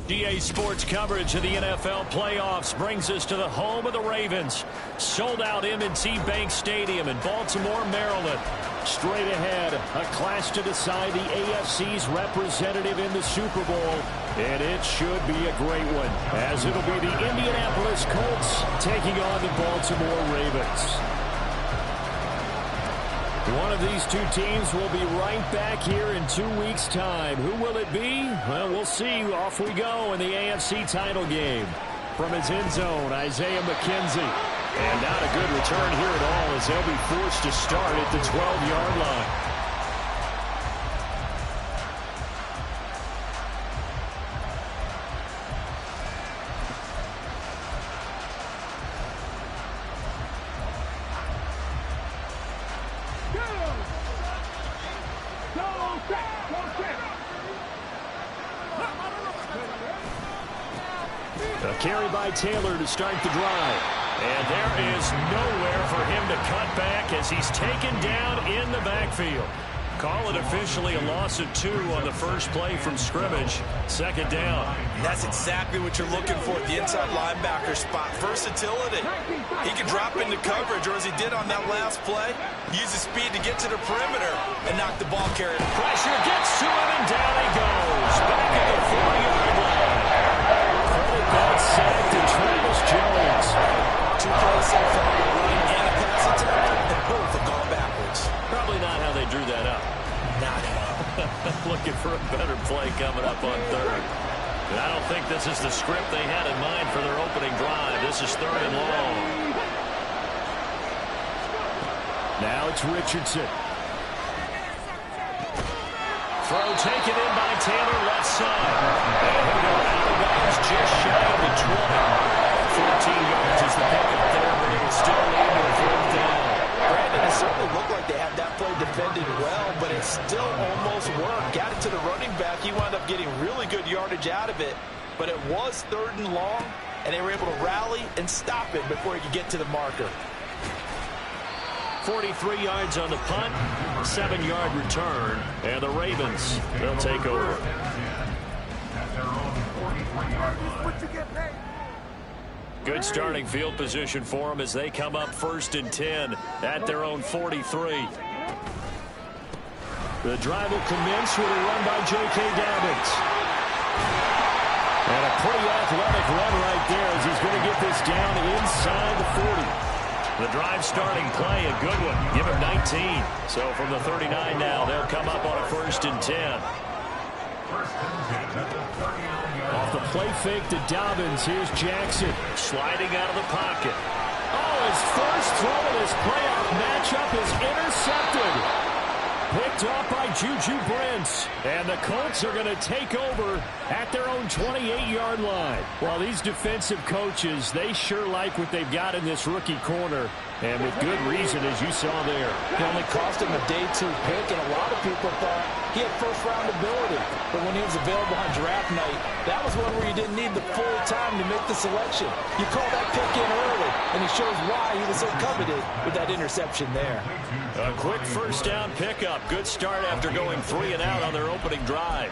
GA Sports coverage of the NFL playoffs brings us to the home of the Ravens. Sold out M&T Bank Stadium in Baltimore, Maryland. Straight ahead, a clash to decide the AFC's representative in the Super Bowl. And it should be a great one, as it'll be the Indianapolis Colts taking on the Baltimore Ravens. One of these two teams will be right back here in 2 weeks' time. Who will it be? Well, we'll see. Off we go in the AFC title game. From his end zone, Isaiah McKenzie. And not a good return here at all, as they'll be forced to start at the 12-yard line. A carry by Taylor to start the drive. And there is nowhere for him to cut back as he's taken down in the backfield. Call it officially a loss of 2 on the first play from scrimmage. Second down. And that's exactly what you're looking for at the inside linebacker spot. Versatility. He can drop into coverage, or as he did on that last play, use his speed to get to the perimeter and knock the ball carrier. Pressure gets to him, and down he goes. Back at the 40-yard line. Credit that sack to Travis Jones. 2 plays so far, a run and a pass attempt, and both have gone backwards. Probably not how they drew that up. Not how. Looking for a better play coming up on third. And I don't think this is the script they had in mind for their opening drive. This is 3rd and long. Now it's Richardson. Throw taken in by Taylor, left side. And he'll go out of bounds just shy of the 20. 14 yards is the pickup there, but it will still lead to a 4th down. Brandon, it certainly looked like they had that play defended well, but it still almost worked. Got it to the running back. He wound up getting really good yardage out of it, but it was 3rd and long, and they were able to rally and stop it before he could get to the marker. 43 yards on the punt, 7-yard return, and the Ravens, they'll take over. Good starting field position for them as they come up 1st and 10 at their own 43. The drive will commence with a run by J.K. Dobbins. And a pretty athletic run right there as he's going to get this down inside the 40. The drive starting play, a good one. Give him 19. So from the 39 now, they'll come up on a 1st and 10. Off the play fake to Dobbins. Here's Jackson sliding out of the pocket. Oh, his first throw of this playoff matchup is intercepted. Picked off by Juju Brents. And the Colts are going to take over at their own 28-yard line. Well, these defensive coaches, they sure like what they've got in this rookie corner. And with good reason, as you saw there. It only cost him a day 2 pick, and a lot of people thought he had first-round ability. But when he was available on draft night, that was one where you didn't need the full time to make the selection. You call that pick in early, and and he shows why he was so coveted with that interception there. A quick first down pickup. Good start after going 3 and out on their opening drive.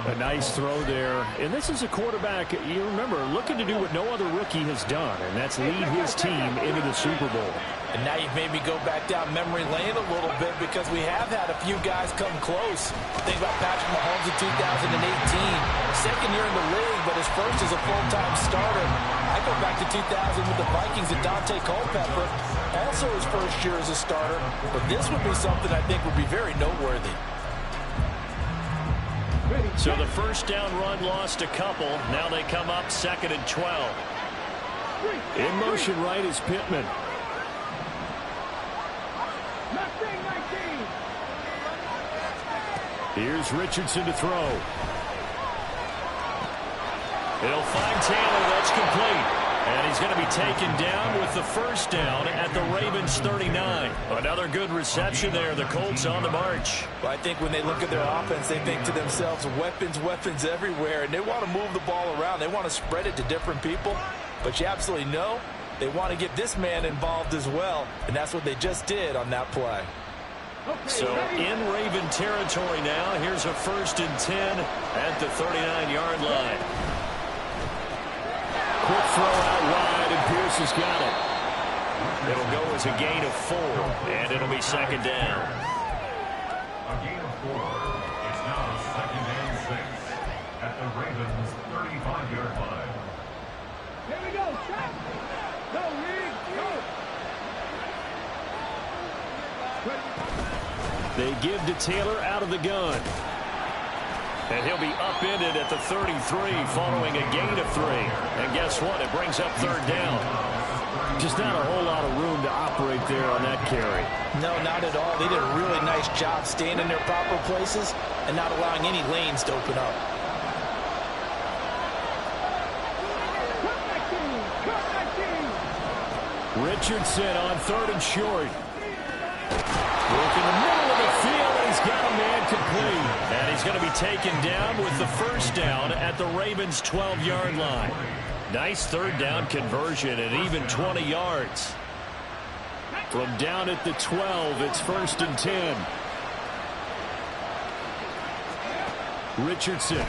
A nice throw there. And this is a quarterback, you remember, looking to do what no other rookie has done, and that's lead his team into the Super Bowl. And now you've made me go back down memory lane a little bit because we have had a few guys come close. Think about Patrick Mahomes in 2018. Second year in the league, but his first as a full-time starter. I go back to 2000 with the Vikings and Dante Culpepper. Also his first year as a starter. But this would be something I think would be very noteworthy. So the first down run lost a couple. Now they come up 2nd and 12. In motion right is Pittman. Here's Richardson to throw. He'll find Taylor. That's complete. And he's going to be taken down with the first down at the Ravens 39. Another good reception there. The Colts on the march. Well, I think when they look at their offense, they think to themselves, weapons, weapons everywhere. And they want to move the ball around. They want to spread it to different people. But you absolutely know they want to get this man involved as well. And that's what they just did on that play. So in Raven territory now. Here's a 1st and 10 at the 39-yard line. Quick throw out wide, and Pierce has got it. It'll go as a gain of 4, and it'll be 2nd down. A gain of 4 is now 2nd and 6 at the Ravens' 35-yard line. Here we go, stop! Go, Reed, go! They give to Taylor out of the gun. And he'll be upended at the 33 following a gain of 3. And guess what? It brings up 3rd down. Just not a whole lot of room to operate there on that carry. No, not at all. They did a really nice job staying in their proper places and not allowing any lanes to open up. Richardson on 3rd and short. Look in the middle of the field, and he's got a man complete. And he's going to be taken down with the first down at the Ravens' 12-yard line. Nice 3rd down conversion and even 20 yards. From down at the 12, it's 1st and 10. Richardson.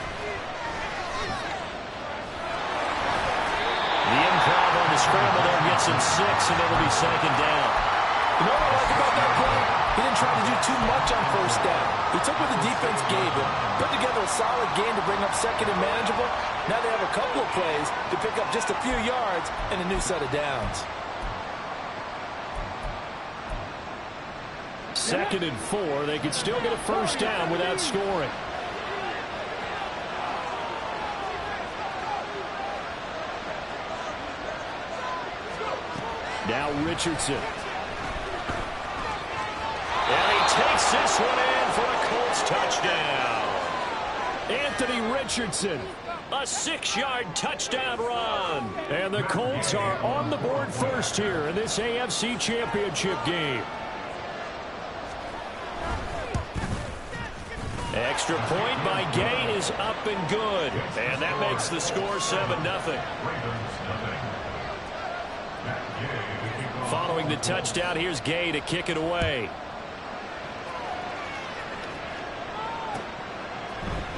The improv on the scramble there gets him 6, and it'll be 2nd down. You know what I like about that play? He didn't try to do too much on first down. He took what the defense gave him, put together a solid game to bring up 2nd and manageable. Now they have a couple of plays to pick up just a few yards and a new set of downs. 2nd and 4. They could still get a first down without scoring. Now Richardson. And he takes this one in for a Colts touchdown. Anthony Richardson, a 6-yard touchdown run. And the Colts are on the board first here in this AFC Championship game. Extra point by Gay is up and good. And that makes the score 7-0. Following the touchdown, here's Gay to kick it away.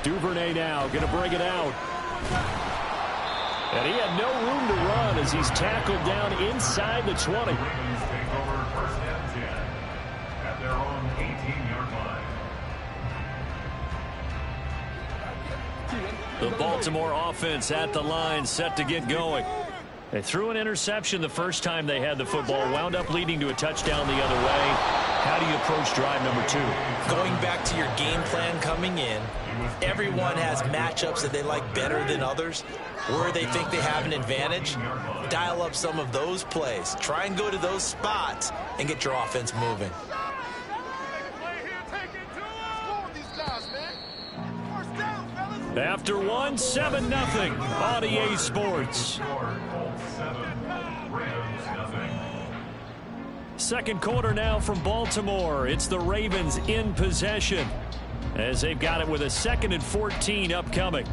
Duvernay now going to bring it out. And he had no room to run as he's tackled down inside the 20. Ravens take over 1st and 10 at their own 18-yard line. The Baltimore offense at the line, set to get going. They threw an interception the first time they had the football, wound up leading to a touchdown the other way. How do you approach drive number 2? Going back to your game plan coming in, everyone has matchups that they like better than others. Where they think they have an advantage, dial up some of those plays. Try and go to those spots and get your offense moving. After one, 7-0 on EA Sports. Second quarter now from Baltimore. It's the Ravens in possession as they've got it with a 2nd and 14 upcoming.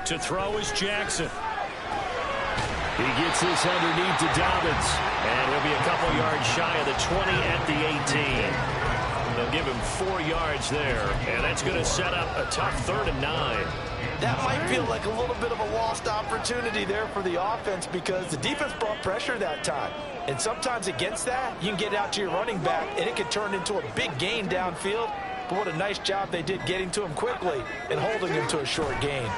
To throw is Jackson. He gets this underneath to Dobbins. And he'll be a couple yards shy of the 20 at the 18. They'll give him 4 yards there. And that's going to set up a tough 3rd and 9. That might feel like a little bit of a lost opportunity there for the offense because the defense brought pressure that time. And sometimes against that, you can get out to your running back, and it can turn into a big gain downfield. But what a nice job they did getting to him quickly and holding him to a short gain.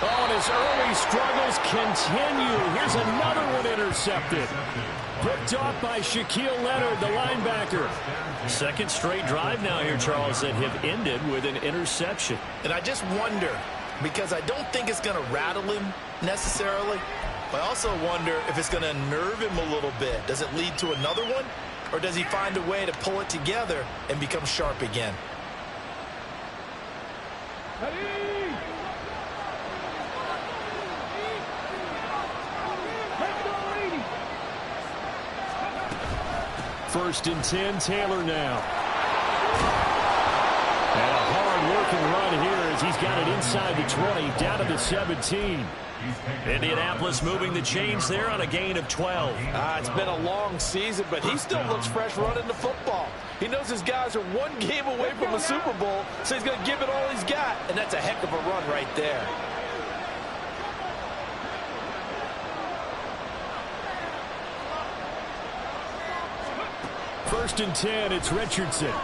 Oh, and his early struggles continue. Here's another one intercepted. Picked off by Shaquille Leonard, the linebacker. Second straight drive now here, Charles, that have ended with an interception. And I just wonder, because I don't think it's going to rattle him necessarily, but I also wonder if it's going to nerve him a little bit. Does it lead to another one? Or does he find a way to pull it together and become sharp again? First and 10, Taylor now. And a hard-working run here as he's got it inside the 20, down to the 17. Indianapolis moving the chains there on a gain of 12. It's been a long season, but he still looks fresh running the football. He knows his guys are one game away from a Super Bowl, so he's going to give it all he's got. And that's a heck of a run right there. First and 10, it's Richardson. And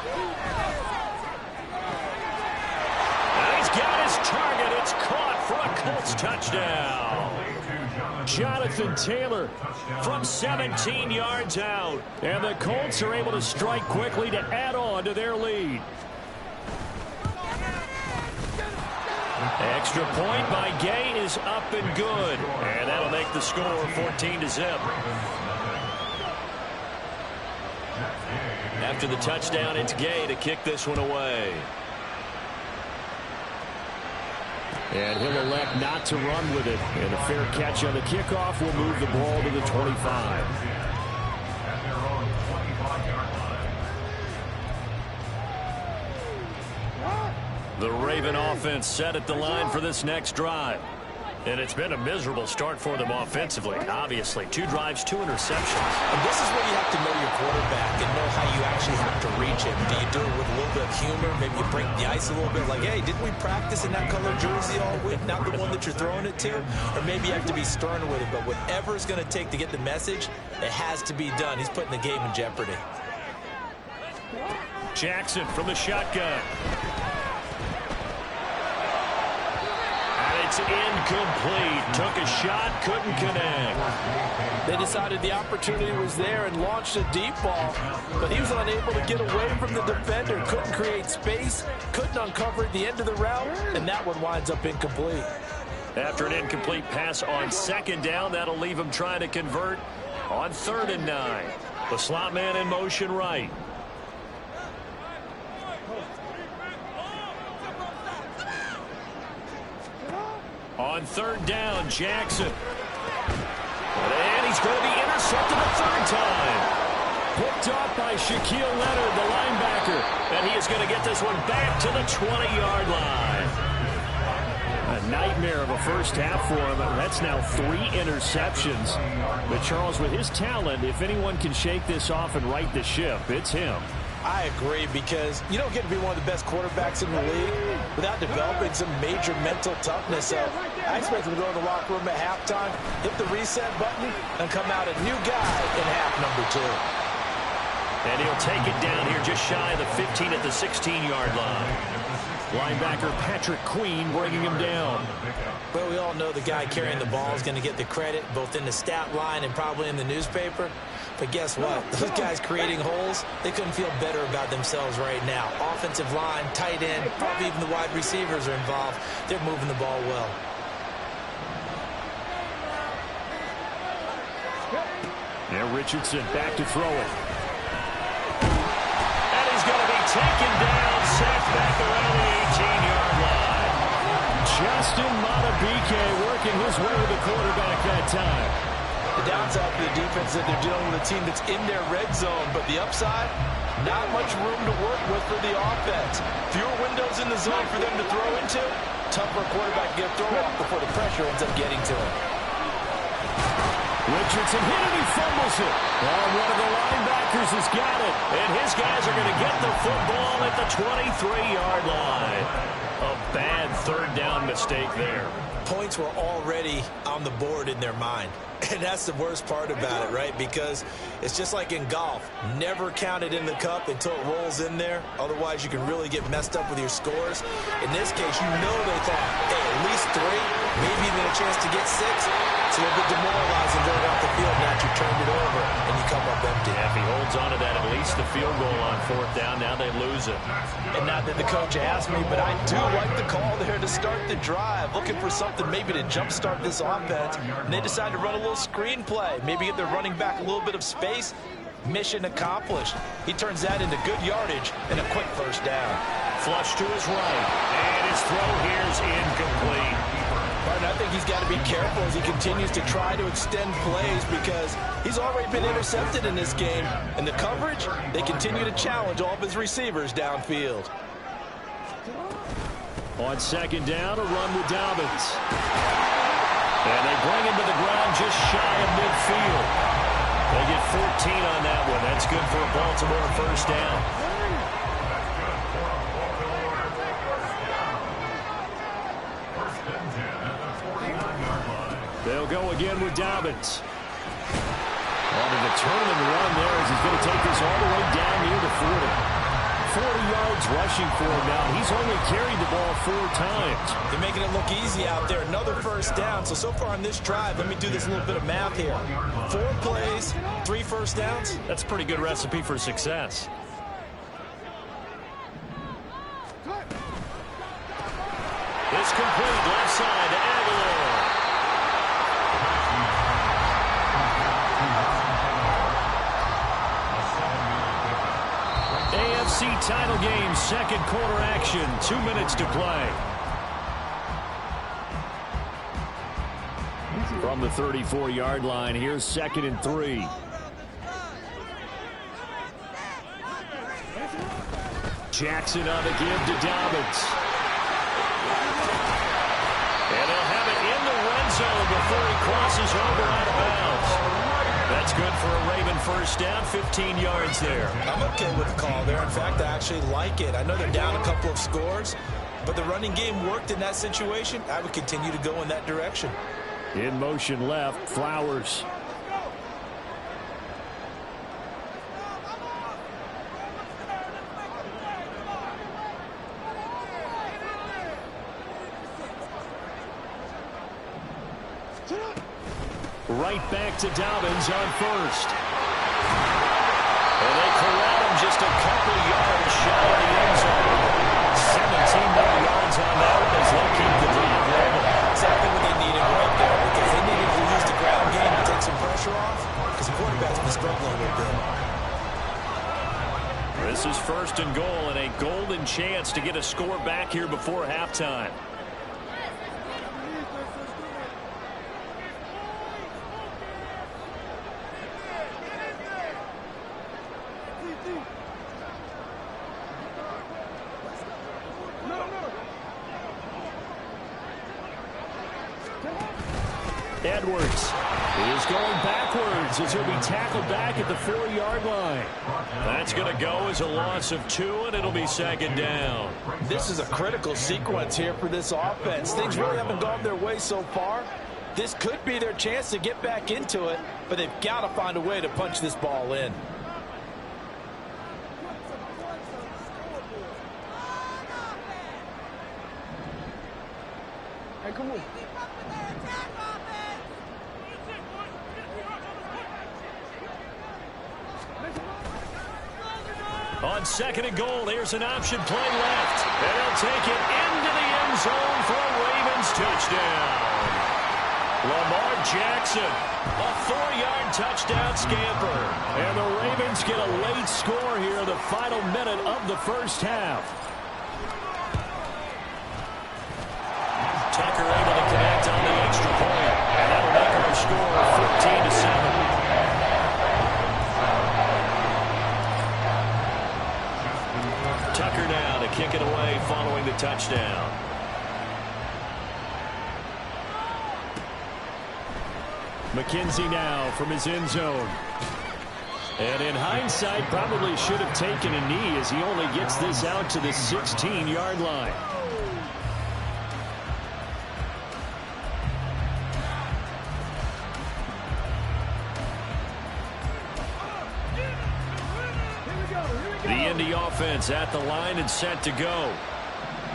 he's got his target. It's caught for a Colts touchdown. Jonathan Taylor from 17 yards out. And the Colts are able to strike quickly to add on to their lead. Extra point by Gay is up and good. And that'll make the score 14-0. After the touchdown, it's Gay to kick this one away. And he'll elect not to run with it. And a fair catch on the kickoff will move the ball to the 25. The Raven offense set at the line for this next drive. And it's been a miserable start for them offensively. Obviously, 2 drives, 2 interceptions. And this is where you have to know your quarterback and know how you actually have to reach him. Do you do it with a little bit of humor? Maybe you break the ice a little bit like, hey, didn't we practice in that color jersey all week? Not the one that you're throwing it to? Or maybe you have to be stern with it. But whatever it's going to take to get the message, it has to be done. He's putting the game in jeopardy. Jackson from the shotgun. It's incomplete. Took a shot, couldn't connect. They decided the opportunity was there and launched a deep ball, but he was unable to get away from the defender. Couldn't create space, couldn't uncover at the end of the route, and that one winds up incomplete. After an incomplete pass on second down, that'll leave him trying to convert on 3rd and 9. The slot man in motion right. On 3rd down, Jackson. And he's going to be intercepted a 3rd time. Picked off by Shaquille Leonard, the linebacker. And he is going to get this one back to the 20-yard line. A nightmare of a first half for him. That's now 3 interceptions. But Charles, with his talent, if anyone can shake this off and right the ship, it's him. I agree, because you don't get to be one of the best quarterbacks in the league without developing some major mental toughness. So I expect him to go in the locker room at halftime, hit the reset button, and come out a new guy in half number 2. And he'll take it down here just shy of the 15 at the 16-yard line. Linebacker Patrick Queen bringing him down. Well, we all know the guy carrying the ball is going to get the credit, both in the stat line and probably in the newspaper. But guess what? Those guys creating holes, they couldn't feel better about themselves right now. Offensive line, tight end, probably even the wide receivers are involved. They're moving the ball well. Now Richardson back to throw it. And he's going to be taken down, sacked back around the 18-yard line. Justin Matabike working his way to the quarterback that time. The downside for the defense is that they're dealing with a team that's in their red zone, but the upside, Not much room to work with for the offense. Fewer windows in the zone for them to throw into. Tougher quarterback to get a throw off before the pressure ends up getting to him. Richardson hit it, he fumbles it. Oh, one of the linebackers has got it. And his guys are going to get the football at the 23-yard line. A bad third down mistake there. Points were already on the board in their mind. And that's the worst part about it, right? Because it's just like in golf. Never count it in the cup until it rolls in there. Otherwise, you can really get messed up with your scores. In this case, you know they thought, hey, at least 3, maybe even a chance to get 6. It's a little bit demoralizing going off the field now that you turned it over and you come up empty. Yeah, if he holds on to that, at least the field goal on 4th down, now they lose it. And not that the coach asked me, but I do like the call there to start the drive. Looking for something maybe to jumpstart this offense. And they decide to run a little screen play. Maybe get their running back a little bit of space. Mission accomplished. He turns that into good yardage and a quick first down. Flush to his right. And his throw here's incomplete. I think he's got to be careful as he continues to try to extend plays because he's already been intercepted in this game. And the coverage, they continue to challenge all of his receivers downfield. On 2nd down, a run with Dobbins. And they bring him to the ground just shy of midfield. They get 14 on that one. That's good for a Baltimore first down. They'll go again with Dobbins. On a determined run there as he's going to take this all the way down near the 40. 40 yards rushing for him now. He's only carried the ball 4 times. They're making it look easy out there. Another first down. So far on this drive, let me do this little bit of math here. 4 plays, 3 first downs. That's a pretty good recipe for success. It's complete left side to Aguilar. AFC title game, 2nd quarter action, 2 minutes to play. From the 34-yard line, here's 2nd and 3. Jackson on the give to Dobbins. And they'll have it in the red zone before he crosses over out of bounds. That's good for a Raven first down, 15 yards there. I'm okay with the call there. In fact, I actually like it. I know they're down a couple of scores, but the running game worked in that situation. I would continue to go in that direction. In motion left, Flowers. Right back to Dobbins on 1st. And they corral him just a couple yards shy of the end zone. 17 more yards on that one as they keep the drive rolling. Exactly what they needed right there because they needed to use the ground game to take some pressure off because the quarterback's been struggling a little bit. This is 1st and goal and a golden chance to get a score back here before halftime. Edwards is going backwards as he'll be tackled back at the 4-yard line. That's going to go as a loss of 2, and it'll be 2nd down. This is a critical sequence here for this offense. Things really haven't gone their way so far. This could be their chance to get back into it, but they've got to find a way to punch this ball in. Hey, come on. On 2nd and goal, here's an option play left. And they'll take it into the end zone for a Ravens touchdown. Lamar Jackson, a 4-yard touchdown scamper. And the Ravens get a late score here, the final minute of the first half. Tucker able to connect on the extra point. And that'll make our score 14-7. touchdown. McKenzie now from his end zone. And in hindsight, probably should have taken a knee as he only gets this out to the 16-yard line. The Indy offense at the line and set to go.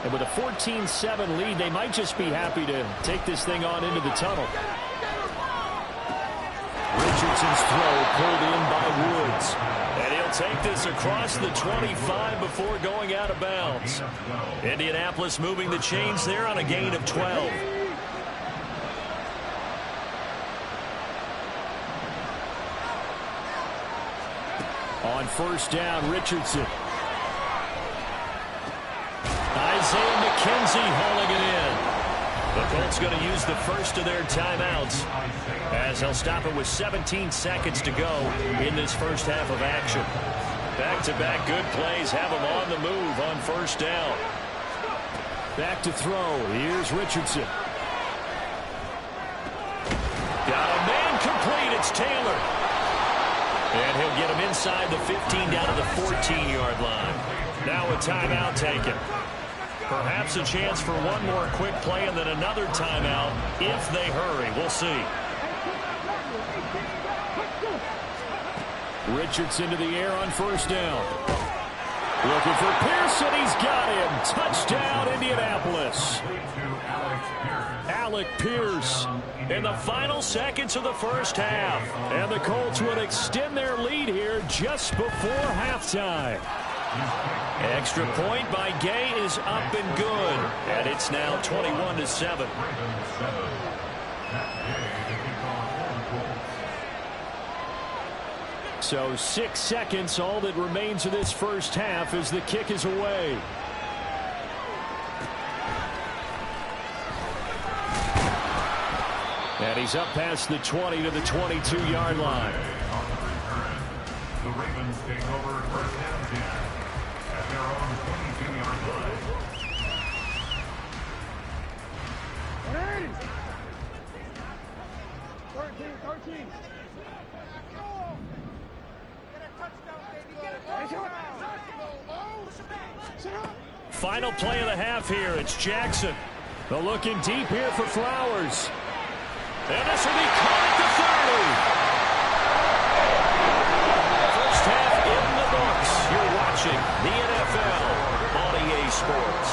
And with a 14-7 lead, they might just be happy to take this thing on into the tunnel. Richardson's throw pulled in by Woods. And he'll take this across the 25 before going out of bounds. Indianapolis moving the chains there on a gain of 12. On first down, Richardson. Isaiah McKenzie hauling it in. The Colts going to use the first of their timeouts as they'll stop it with 17 seconds to go in this first half of action. Back-to-back good plays have them on the move on first down. Back to throw. Here's Richardson. Got a man complete. It's Taylor. And he'll get him inside the 15 down to the 14-yard line. Now a timeout taken. Perhaps a chance for one more quick play and then another timeout if they hurry. We'll see. Richardson to the air on first down. Looking for Pearson. He's got him. Touchdown, Indianapolis. Alec Pierce in the final seconds of the first half. And the Colts would extend their lead here just before halftime. Extra point by Gay is up and good. And it's now 21-7. So 6 seconds, all that remains of this first half as the kick is away. And he's up past the 20 to the 22-yard line. The Ravens take over first down 10 at their own 22-yard line. 13. Final play of the half here. It's Jackson. They're looking deep here for Flowers. And this will be caught at the 30. First half in the books. You're watching the NFL on EA Sports.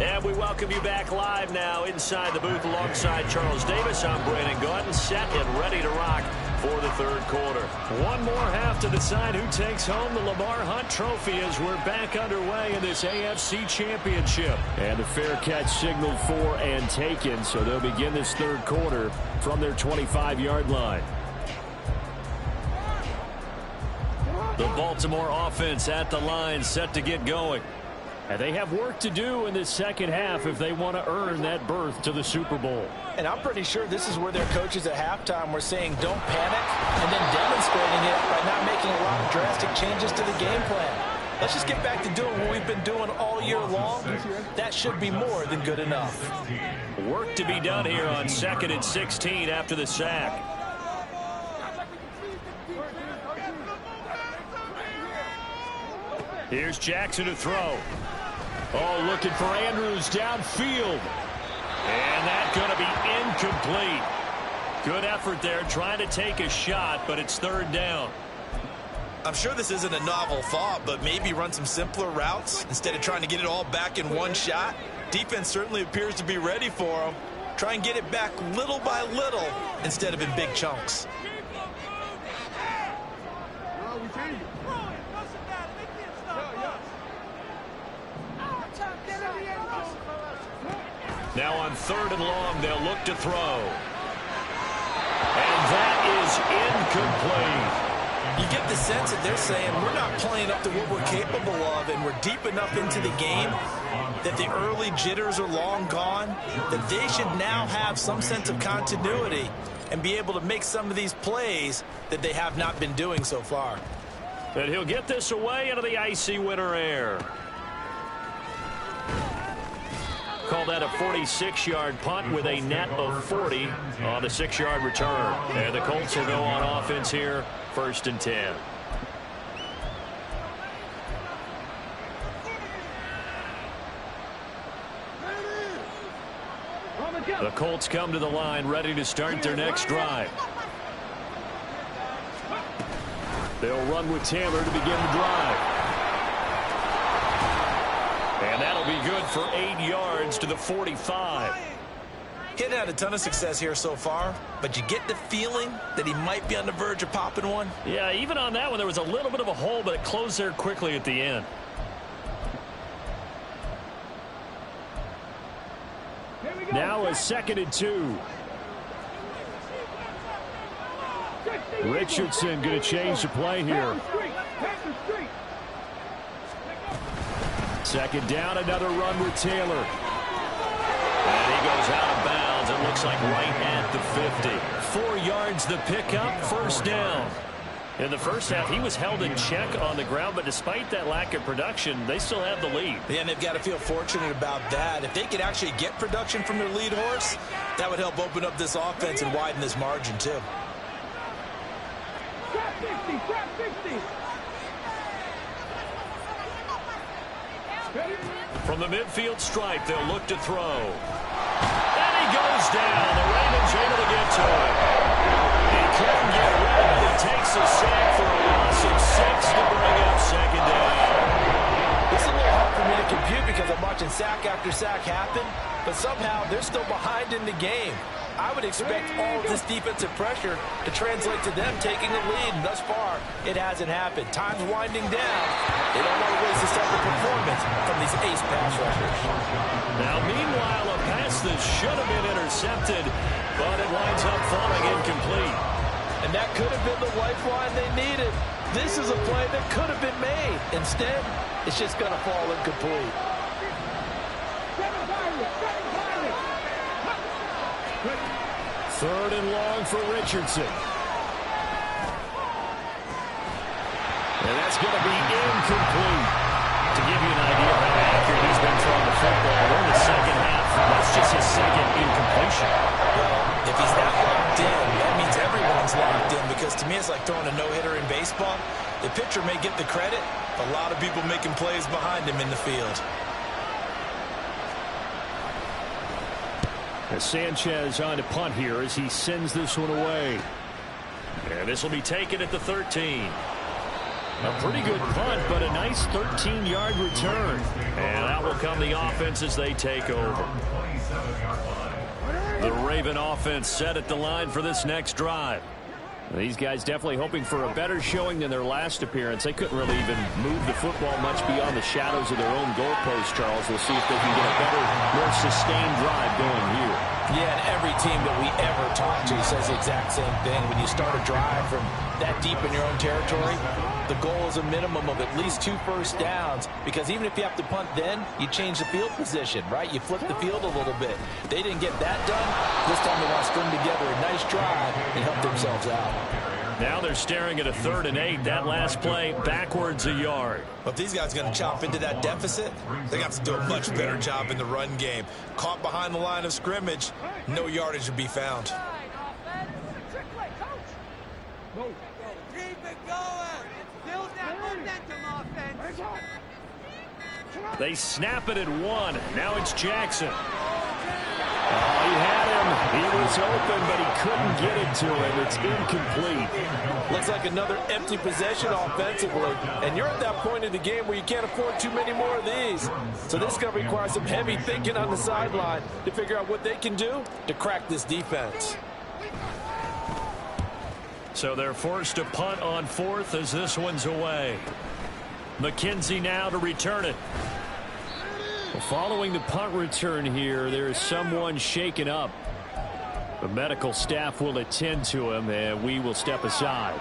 And we welcome you back live now inside the booth alongside Charles Davis. I'm Brandon Gaudin, set and ready to rock for the third quarter. One more half to decide who takes home the Lamar Hunt Trophy as we're back underway in this AFC Championship. And the fair catch signaled for and taken, so they'll begin this third quarter from their 25-yard line. The Baltimore offense at the line, set to get going. And they have work to do in this second half if they want to earn that berth to the Super Bowl. And I'm pretty sure this is where their coaches at halftime were saying don't panic and then demonstrating it by not making a lot of drastic changes to the game plan. Let's just get back to doing what we've been doing all year long. That should be more than good enough. Work to be done here on 2nd and 16 after the sack. Here's Jackson to throw. Oh, looking for Andrews downfield. And that's going to be incomplete. Good effort there trying to take a shot, but it's third down. I'm sure this isn't a novel thought, but maybe run some simpler routes instead of trying to get it all back in one shot. Defense certainly appears to be ready for them. Try and get it back little by little instead of in big chunks. Now on 3rd and long, they'll look to throw. And that is incomplete. You get the sense that they're saying we're not playing up to what we're capable of, and we're deep enough into the game that the early jitters are long gone, that they should now have some sense of continuity and be able to make some of these plays that they have not been doing so far. And he'll get this away into the icy winter air. Call that a 46-yard punt with a net of 40 on the 6-yard return. And the Colts will go on offense here, 1st and 10. The Colts come to the line ready to start their next drive. They'll run with Taylor to begin the drive. And that'll be good for 8 yards to the 45. He hadn't had a ton of success here so far, but you get the feeling that he might be on the verge of popping one. Yeah, even on that one, there was a little bit of a hole, but it closed there quickly at the end. Now a 2nd and 2. Richardson going to change the play here. 2nd down, another run with Taylor. And he goes out of bounds. It looks like right at the 50. 4 yards the pickup, 1st down. In the first half, he was held in check on the ground, but despite that lack of production, they still have the lead. Yeah, and they've got to feel fortunate about that. If they could actually get production from their lead horse, that would help open up this offense and widen this margin, too. Trap 50, trap 50. From the midfield stripe, they'll look to throw. And he goes down. The Ravens able to get to him. He couldn't get rid of it. He takes a sack for a loss of 6 to bring up 2nd down. It's a little hard for me to compute because I'm watching sack after sack happen, but somehow they're still behind in the game. I would expect all of this defensive pressure to translate to them taking the lead, and thus far, it hasn't happened. Time's winding down. They don't want to waste this type of performance from these ace pass rushers. Now, meanwhile, a pass that should have been intercepted, but it winds up falling incomplete. And that could have been the lifeline they needed. This is a play that could have been made. Instead, it's just going to fall incomplete. 3rd and long for Richardson. And that's going to be incomplete. To give you an idea of how accurate he's been throwing the football, we're in the 2nd half. That's just his 2nd incompletion. Well, if he's that locked in, that means everyone's locked in, because to me it's like throwing a no-hitter in baseball. The pitcher may get the credit, a lot of people making plays behind him in the field. As Sanchez on to punt here as he sends this one away. And this will be taken at the 13. A pretty good punt, but a nice 13-yard return. And out will come the offense as they take over. The Raven offense set at the line for this next drive. These guys definitely hoping for a better showing than their last appearance. They couldn't really even move the football much beyond the shadows of their own goalpost, Charles. We'll see if they can get a better, more sustained drive going here. Yeah, and every team that we ever talk to says the exact same thing. When you start a drive from that deep in your own territory, the goal is a minimum of at least 2 first downs, because even if you have to punt then, you change the field position, right? You flip the field a little bit. They didn't get that done. This time they want to string together a nice drive and help themselves out. Now they're staring at a 3rd and 8. That last play, backwards a yard. But if these guys are going to chop into that deficit, they have to do a much better job in the run game. Caught behind the line of scrimmage, no yardage to be found. Keep it going. Build that momentum, offense. They snap it at 1. Now it's Jackson. Oh, he had him. He was open, but he couldn't get it to him. It's incomplete. Looks like another empty possession offensively. And you're at that point in the game where you can't afford too many more of these. So this is going to require some heavy thinking on the sideline to figure out what they can do to crack this defense. So they're forced to punt on 4th as this one's away. McKenzie now to return it. Well, following the punt return here, there is someone shaken up. The medical staff will attend to him, and we will step aside.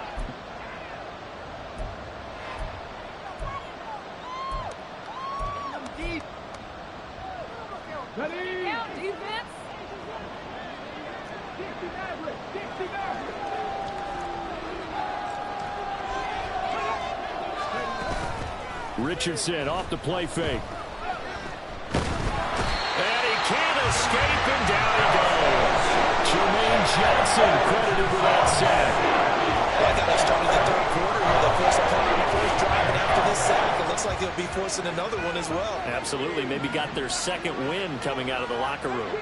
Richardson off the play fake. And he can't escape, and down he goes. Jermaine Johnson credited with that sack. I got to start in the third quarter here. They force a punt on the first drive, and after this sack, it looks like they'll be forcing another one as well. Absolutely. Maybe got their second win coming out of the locker room.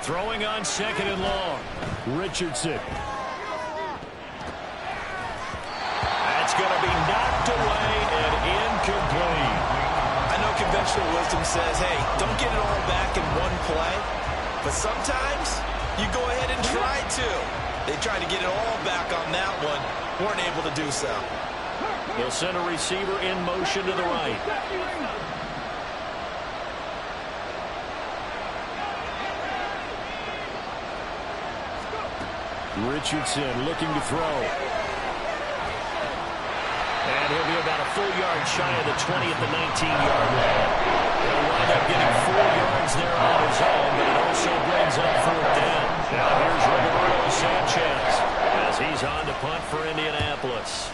Throwing on second and long. Richardson. That's going to be knocked away and incomplete. I know conventional wisdom says, hey, don't get it all back in one play. But sometimes you go ahead and try to. They tried to get it all back on that one. Weren't able to do so. They'll send a receiver in motion to the right. Richardson looking to throw. And he'll be about a full yard shy of the 20 at the 19-yard line. He'll wind up getting 4 yards there on his own, but it also brings up fourth down. Now here's Roberto Sanchez as he's on to punt for Indianapolis.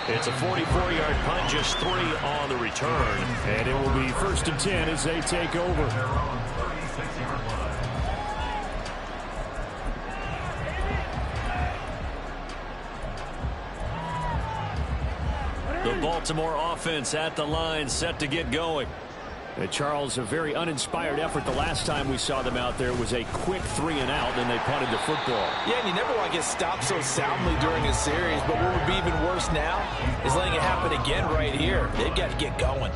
It's a 44-yard punt, just 3 on the return. And it will be 1st and 10 as they take over. The Baltimore offense at the line, set to get going. Charles, a very uninspired effort the last time we saw them out there. It was a quick 3 and out, and they punted the football. Yeah, and you never want to get stopped so soundly during a series, but what would be even worse now is letting it happen again right here. They've got to get going.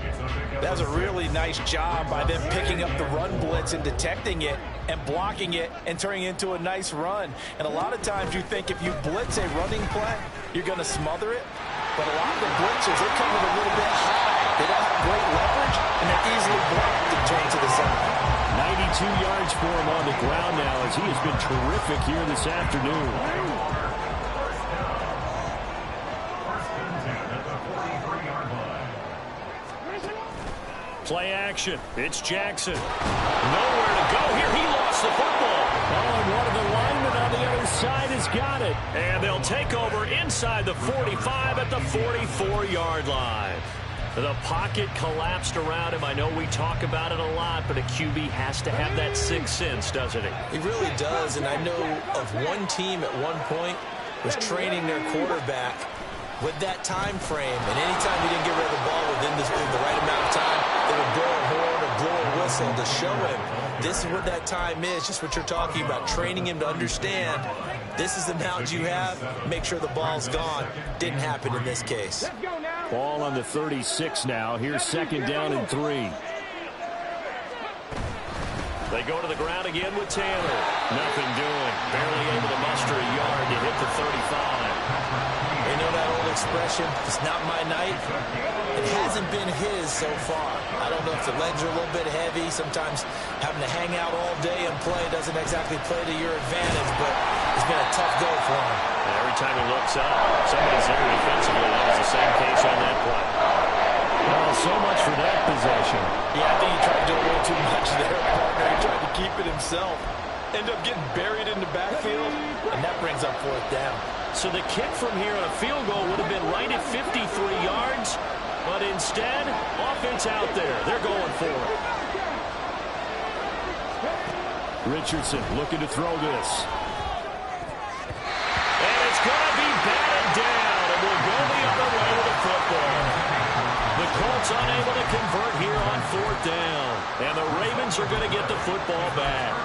That was a really nice job by them picking up the run blitz and detecting it and blocking it and turning it into a nice run. And a lot of times you think if you blitz a running play, you're going to smother it. But a lot of the blitzers, they come in a little bit high. They don't have great leverage, and they're easily blocked and turned to the side. 92 yards for him on the ground now as he has been terrific here this afternoon. Play action. It's Jackson. Nowhere to go here. He lost the football. Oh, and one of the linemen on the other side has got it. And they'll take over inside the 45 at the 44-yard line. The pocket collapsed around him. I know we talk about it a lot, but a QB has to have that sixth sense, doesn't he? He really does, and I know of one team at one point was training their quarterback with that time frame, and anytime he didn't get rid of the ball within the right amount of time, they would blow a horn or blow a whistle to show him this is what that time is, just what you're talking about, training him to understand this is the amount you have, make sure the ball's gone. Didn't happen in this case. Ball on the 36 now. Here's 2nd down and 3. They go to the ground again with Taylor. Nothing doing. Barely able to muster a yard to hit the 35. You know that old expression, it's not my night. It hasn't been his so far. I don't know if the legs are a little bit heavy. Sometimes having to hang out all day and play doesn't exactly play to your advantage, but it's been a tough go for him. And every time he looks up, somebody's there defensively. That was the same case on that play. Oh, so much for that possession. Yeah, I think he tried to do a little too much there, partner. He tried to keep it himself. Ended up getting buried in the backfield, and that brings up 4th down. So the kick from here on a field goal would have been right at 53 yards, but instead, offense out there. They're going for it. Richardson looking to throw this. And it's going to be batted down, and we'll go the other way with the football. The Colts unable to convert here on 4th down, and the Ravens are going to get the football back.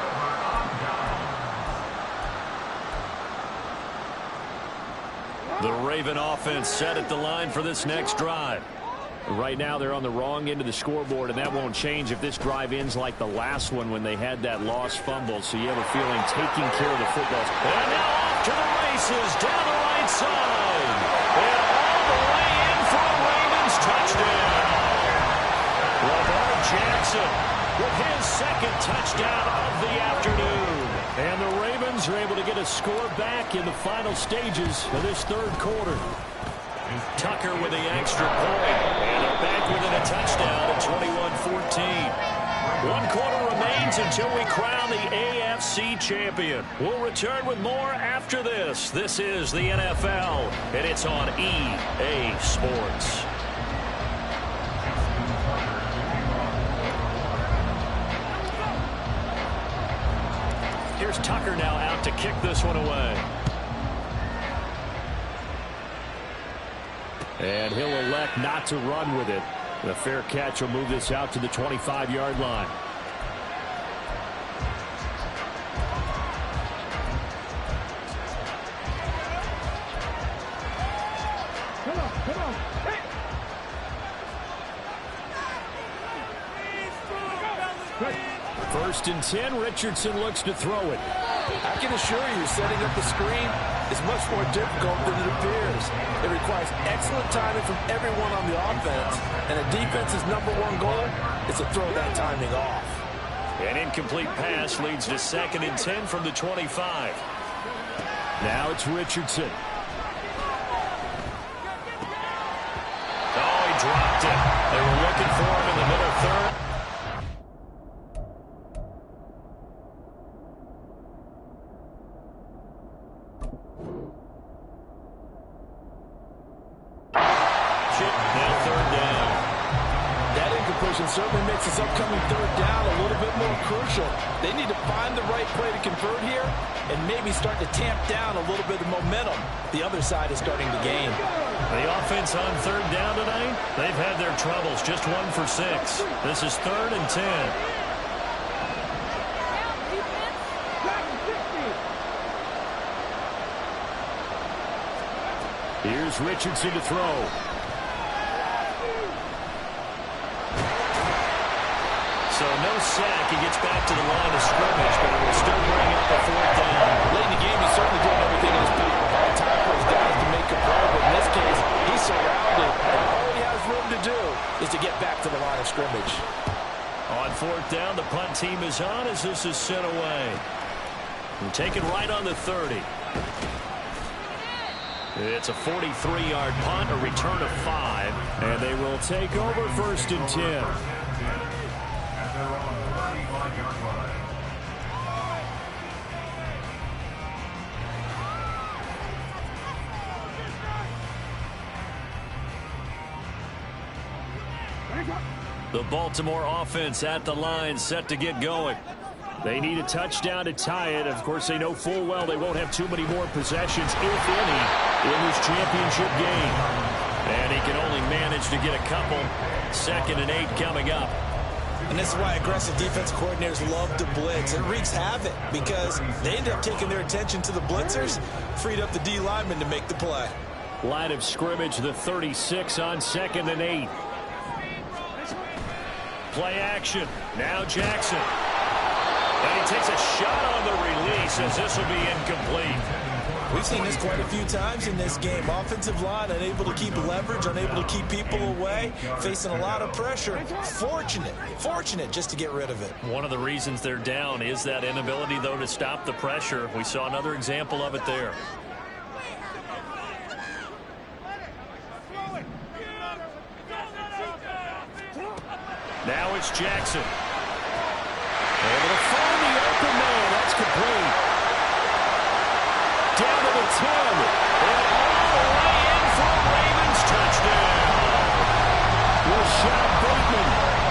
The Raven offense set at the line for this next drive. Right now they're on the wrong end of the scoreboard, and that won't change if this drive ends like the last one when they had that lost fumble. So you have a feeling taking care of the football. And now off to the races down the right side. And all the way in for a Ravens touchdown. Lamar Jackson with his 2nd touchdown of the afternoon. And the Ravens are able to get a score back in the final stages of this 3rd quarter. Tucker with the extra point. And they're back within a touchdown at 21-14. 1 quarter remains games until we crown the AFC champion. We'll return with more after this. This is the NFL, and it's on EA Sports. Here's Tucker now out to kick this one away. And he'll elect not to run with it. The fair catch will move this out to the 25-yard line. Come on. Hey. First and 10, Richardson looks to throw it. I can assure you, setting up the screen is much more difficult than it appears. It requires excellent timing from everyone on the offense, and a defense's #1 goal is to throw that timing off. An incomplete pass leads to 2nd and 10 from the 25. Now it's Richardson. Oh, he dropped it. They were looking for him in the middle third. Certainly makes this upcoming 3rd down a little bit more crucial. They need to find the right play to convert here and maybe start to tamp down a little bit of momentum the other side is starting to gain. The offense on 3rd down tonight, they've had their troubles. Just 1 for 6. This is 3rd and 10. Here's Richardson to throw. So no sack. He gets back to the line of scrimmage, but it will still bring up a 4th down. Late in the game, he's certainly doing everything in his power. Time for his guys to make a play, but in this case, he's surrounded, and all he has room to do is to get back to the line of scrimmage. On 4th down, the punt team is on as this is sent away. And taken right on the 30. It's a 43-yard punt, a return of 5, and they will take over 1st and 10. The Baltimore offense at the line, set to get going. They need a touchdown to tie it. Of course, they know full well they won't have too many more possessions, if any, in this championship game. And he can only manage to get a couple. 2nd and 8 coming up. And this is why aggressive defense coordinators love to blitz. It wreaks havoc because they end up taking their attention to the blitzers, freed up the D lineman to make the play. Line of scrimmage, the 36 on 2nd and 8. Play action. Now Jackson. And he takes a shot on the release as this will be incomplete. We've seen this quite a few times in this game. Offensive line unable to keep leverage, unable to keep people away, facing a lot of pressure. Fortunate just to get rid of it. One of the reasons they're down is that inability, though, to stop the pressure. We saw another example of it there. Now it's Jackson. Able to find the open man. That's complete. Down to the 10. And all the way in for a Ravens touchdown. Rashad Bateman,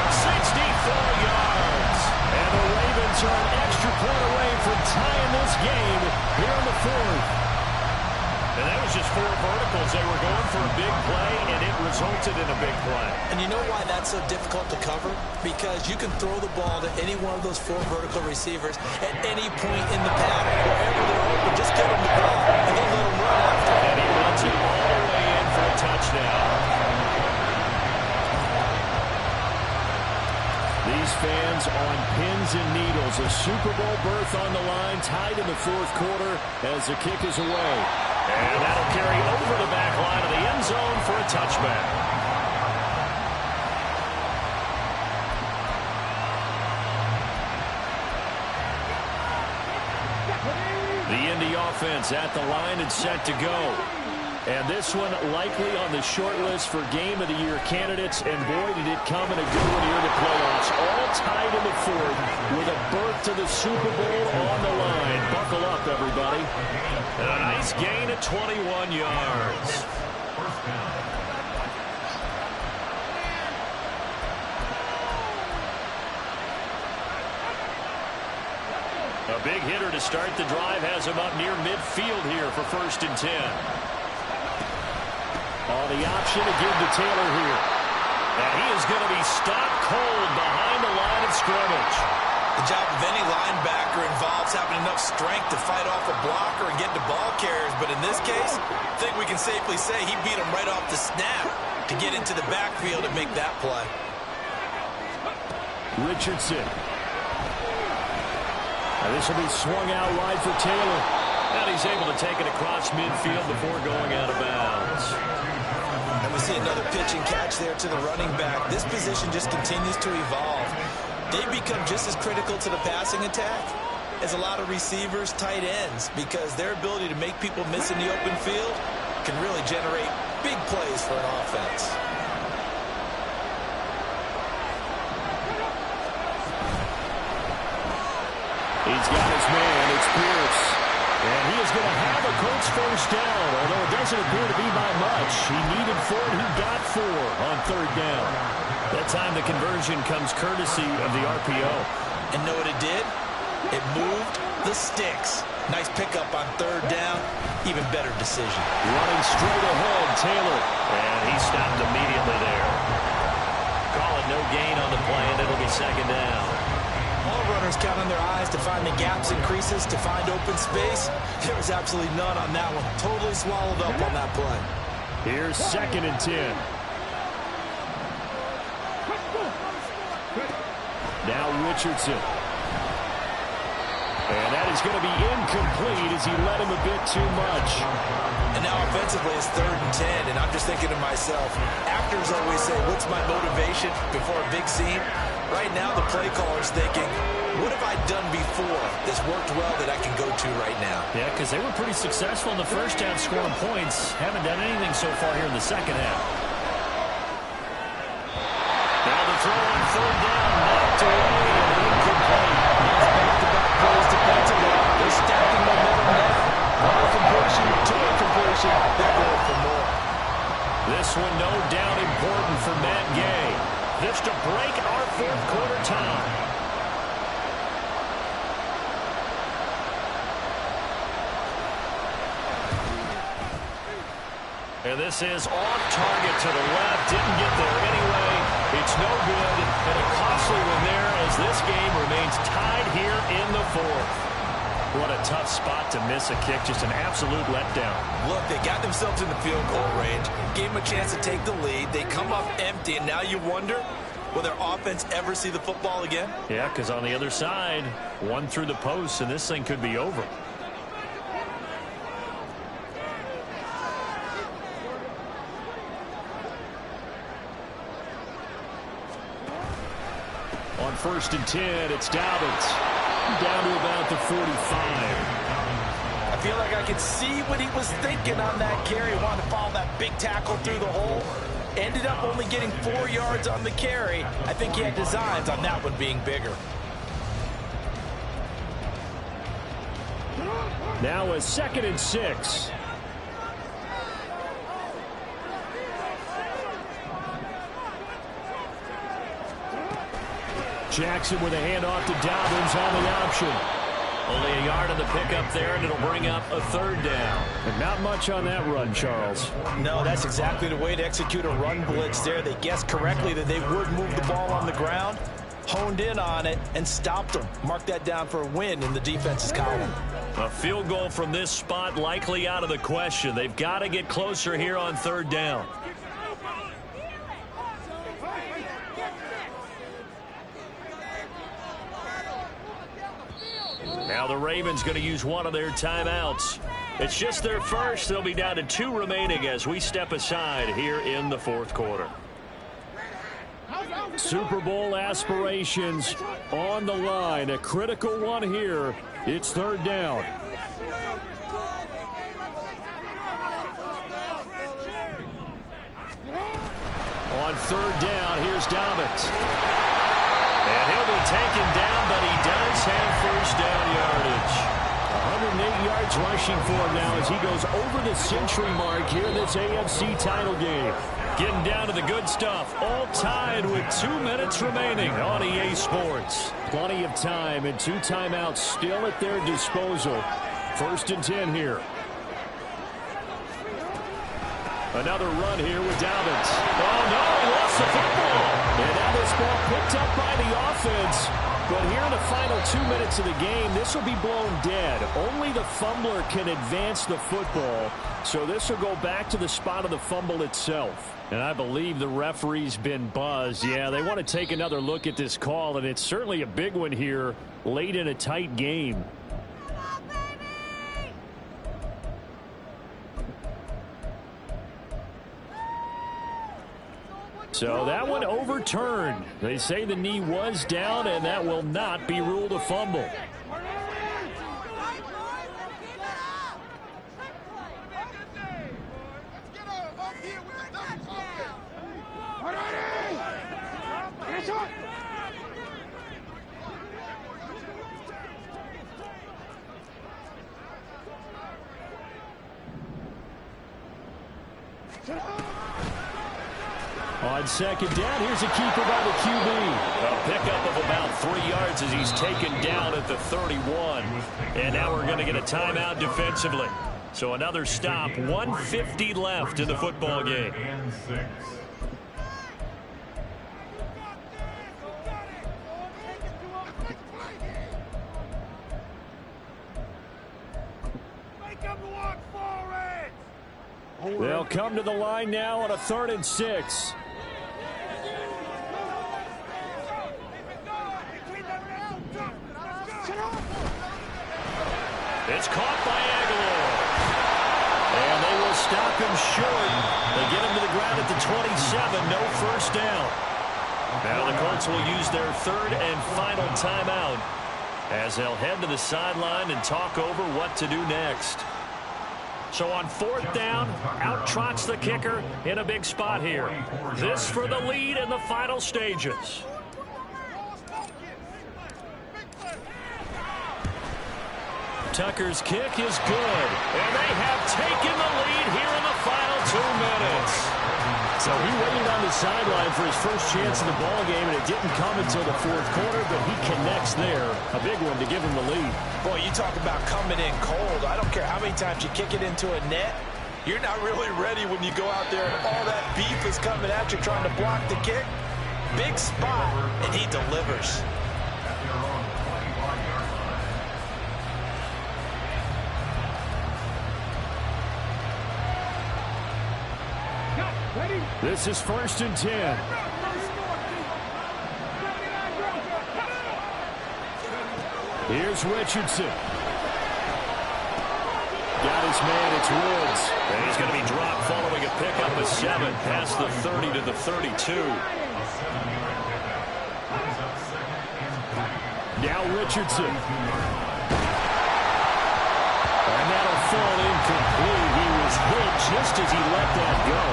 64 yards. And the Ravens are an extra point away from tying this game here in the 4th. And that was just 4 verticals. They were going for a big play, and it resulted in a big play. And you know why that's so difficult to cover? Because you can throw the ball to any one of those 4 vertical receivers at any point in the pattern. Wherever they're open, just get them the ball, and then let them run after it. And he runs it all the way in for a touchdown. These fans on pins and needles. A Super Bowl berth on the line, tied in the 4th quarter as the kick is away. And that'll carry over the back line of the end zone for a touchback. The Indy offense at the line and set to go. And this one likely on the short list for Game of the Year candidates. And boy, did it come in a good one here in the playoffs. All tied in the fourth with a berth to the Super Bowl on the line. Buckle up, everybody. And a nice gain of 21 yards. First down. A big hitter to start the drive has him up near midfield here for 1st and 10. On the option to give to Taylor here. And he is going to be stopped cold behind the line of scrimmage. The job of any linebacker involves having enough strength to fight off a blocker and get to ball carriers. But in this case, I think we can safely say he beat him right off the snap to get into the backfield and make that play. Richardson. And this will be swung out wide for Taylor. And he's able to take it across midfield before going out of bounds. And we see another pitch and catch there to the running back. This position just continues to evolve. They become just as critical to the passing attack as a lot of receivers, tight ends, because their ability to make people miss in the open field can really generate big plays for an offense. He's got his man. It's Pierce. And he is going to have a Colts first down, although it doesn't appear to be by much. He needed 4, and he got 4 on 3rd down. That time the conversion comes courtesy of the RPO. And know what it did? It moved the sticks. Nice pickup on 3rd down. Even better decision. Running straight ahead, Taylor. And he stopped immediately there. Call it no gain on the play, and it'll be 2nd down. All runners count on their eyes to find the gaps and creases, to find open space. There was absolutely none on that one. Totally swallowed up on that play. Here's 2nd and 10. Now Richardson. And that is going to be incomplete as he led him a bit too much. And now offensively it's 3rd and 10, and I'm just thinking to myself, actors always say, what's my motivation before a big scene? Right now the play caller's thinking, what have I done before that's worked well that I can go to right now? Yeah, because they were pretty successful in the first half scoring points. Haven't done anything so far here in the second half. Now the throw on 3rd down, knocked away and incomplete. Nice back-to-back plays defensively. They're stacking momentum now. One completion, 2 completion. They're going for more. This one no doubt important for Matt Gay. This to break our 4th quarter tie. And this is off target to the left. Didn't get there anyway. It's no good. And a costly one there as this game remains tied here in the 4th. What a tough spot to miss a kick. Just an absolute letdown. Look, they got themselves in the field goal range. Gave them a chance to take the lead. They come up empty, and now you wonder, will their offense ever see the football again? Yeah, because on the other side, one through the post, and this thing could be over. On 1st and 10, it's Dobbins. Down to about the 45. I feel like I could see what he was thinking on that carry. He wanted to follow that big tackle through the hole. Ended up only getting 4 yards on the carry. I think he had designs on that one being bigger. Now a 2nd and 6. Jackson with a handoff to Dobbins on the option. Only a yard on the pickup there, and it'll bring up a 3rd down. And not much on that run, Charles. No, that's exactly the way to execute a run blitz there. They guessed correctly that they would move the ball on the ground, honed in on it, and stopped them. Mark that down for a win in the defense's column. A field goal from this spot likely out of the question. They've got to get closer here on 3rd down. Now the Ravens going to use one of their timeouts. It's just their first. They'll be down to 2 remaining as we step aside here in the 4th quarter. Super Bowl aspirations on the line. A critical one here. It's 3rd down. third down. Here's Dobbins. And he'll be taken down, but he does have first down yardage. 108 yards rushing for him now as he goes over the century mark here in this AFC title game. Getting down to the good stuff. All tied with 2 minutes remaining on EA Sports. Plenty of time and 2 timeouts still at their disposal. 1st and 10 here. Another run here with Dobbins. Oh, no, he lost the football. And now this ball picked up by the offense. But here in the final 2 minutes of the game, this will be blown dead. Only the fumbler can advance the football. So this will go back to the spot of the fumble itself. And I believe the referee's been buzzed. Yeah, they want to take another look at this call, and it's certainly a big one here late in a tight game. So that one overturned. They say the knee was down, and that will not be ruled a fumble. On second down, here's a keeper by the QB. A pickup of about 3 yards as he's taken down at the 31. And now we're going to get a timeout defensively. So another stop, 1:50 left in the football game. They'll come to the line now on a 3rd and 6. It's caught by Aguilar. And they will stop him short. They get him to the ground at the 27. No first down. Now the Colts will use their 3rd and final timeout as they'll head to the sideline and talk over what to do next. So on 4th down, out trots the kicker in a big spot here. This for the lead in the final stages. Tucker's kick is good, and they have taken the lead here in the final 2 minutes. So he waited on the sideline for his first chance in the ball game, and it didn't come until the 4th quarter, but he connects there. A big one to give him the lead. Boy, you talk about coming in cold. I don't care how many times you kick it into a net. You're not really ready when you go out there and all that beef is coming at you trying to block the kick. Big spot, and he delivers. This is 1st and 10. Here's Richardson. Got his man, it's Woods. And he's going to be dropped following a pickup of 7 past the 30 to the 32. Now Richardson. And that'll fall incomplete. He was hit just as he let that go.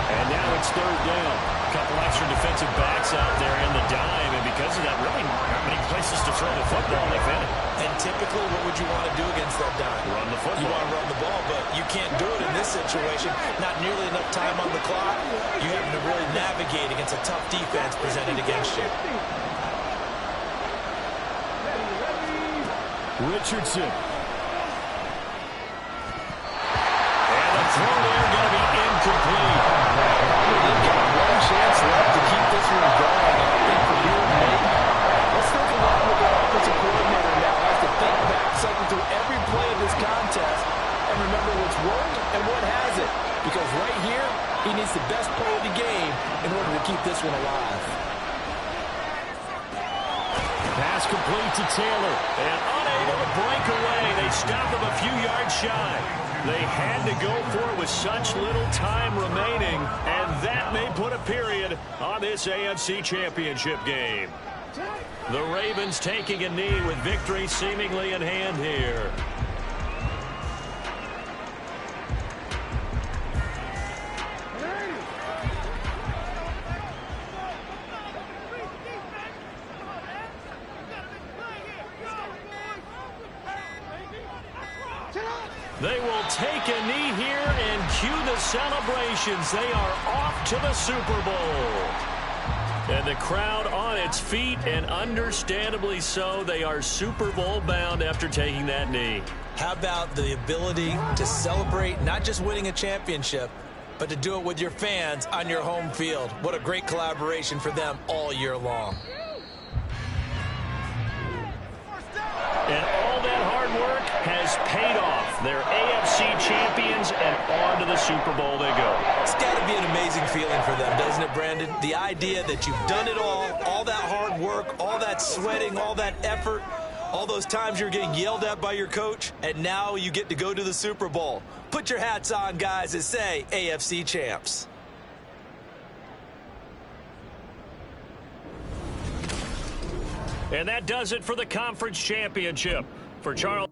And now it's 3rd down. A couple extra defensive backs out there in the dime, and because of that, really not many places to throw the football, if any. And typically, what would you want to do against that dime? Run the football. You want to run the ball, but you can't do it in this situation. Not nearly enough time on the clock. You have to really navigate against a tough defense presented against you. Richardson. And the throw there going to be incomplete. They've got one chance left to keep this one going. And I think for you and me, let's think along with the offensive coordinator now has to think back, cycle through every play of this contest, and remember what's worked and what hasn't. Because right here, he needs the best play of the game in order to keep this one alive. Pass complete to Taylor. And unable to break away. They stop him a few yards shy. They had to go for it with such little time remaining, and that may put a period on this AFC Championship game. The Ravens taking a knee with victory seemingly in hand here. They will take a knee here and cue the celebrations. They are off to the Super Bowl. And the crowd on its feet, and understandably so. They are Super Bowl bound after taking that knee. How about the ability to celebrate not just winning a championship, but to do it with your fans on your home field? What a great collaboration for them all year long. And all that hard work has paid off. They're AFC champions, and on to the Super Bowl they go. It's got to be an amazing feeling for them, doesn't it, Brandon? The idea that you've done it all that hard work, all that sweating, all that effort, all those times you're getting yelled at by your coach, and now you get to go to the Super Bowl. Put your hats on, guys, and say AFC champs. And that does it for the conference championship. For Charles